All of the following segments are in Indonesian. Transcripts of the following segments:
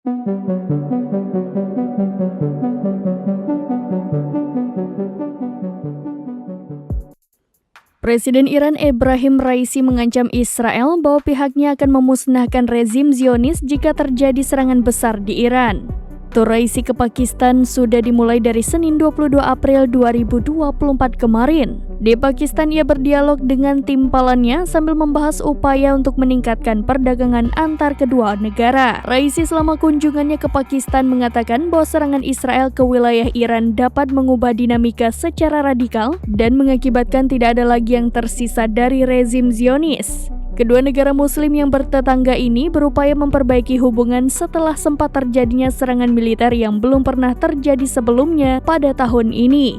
Presiden Iran Ebrahim Raisi mengancam Israel bahwa pihaknya akan memusnahkan rezim Zionis jika terjadi serangan besar di Iran. Tur Raisi ke Pakistan sudah dimulai dari Senin 22 April 2024 kemarin. Di Pakistan ia berdialog dengan timpalannya sambil membahas upaya untuk meningkatkan perdagangan antar kedua negara. Raisi selama kunjungannya ke Pakistan mengatakan bahwa serangan Israel ke wilayah Iran dapat mengubah dinamika secara radikal dan mengakibatkan tidak ada lagi yang tersisa dari rezim Zionis. Kedua negara muslim yang bertetangga ini berupaya memperbaiki hubungan setelah sempat terjadinya serangan militer yang belum pernah terjadi sebelumnya pada tahun ini.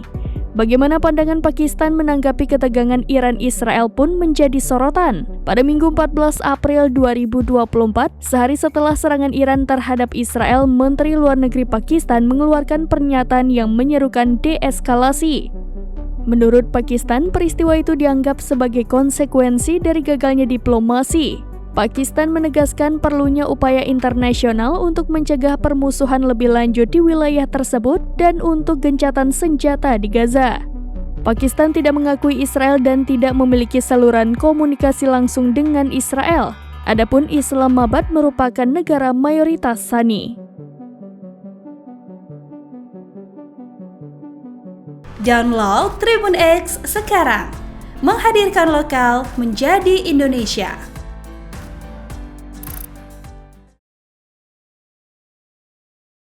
Bagaimana pandangan Pakistan menanggapi ketegangan Iran-Israel pun menjadi sorotan. Pada Minggu 14 April 2024, sehari setelah serangan Iran terhadap Israel, Menteri Luar Negeri Pakistan mengeluarkan pernyataan yang menyerukan deeskalasi. Menurut Pakistan, peristiwa itu dianggap sebagai konsekuensi dari gagalnya diplomasi. Pakistan menegaskan perlunya upaya internasional untuk mencegah permusuhan lebih lanjut di wilayah tersebut dan untuk gencatan senjata di Gaza. Pakistan tidak mengakui Israel dan tidak memiliki saluran komunikasi langsung dengan Israel. Adapun Islamabad merupakan negara mayoritas Sunni. Download Tribun X sekarang, menghadirkan lokal menjadi Indonesia.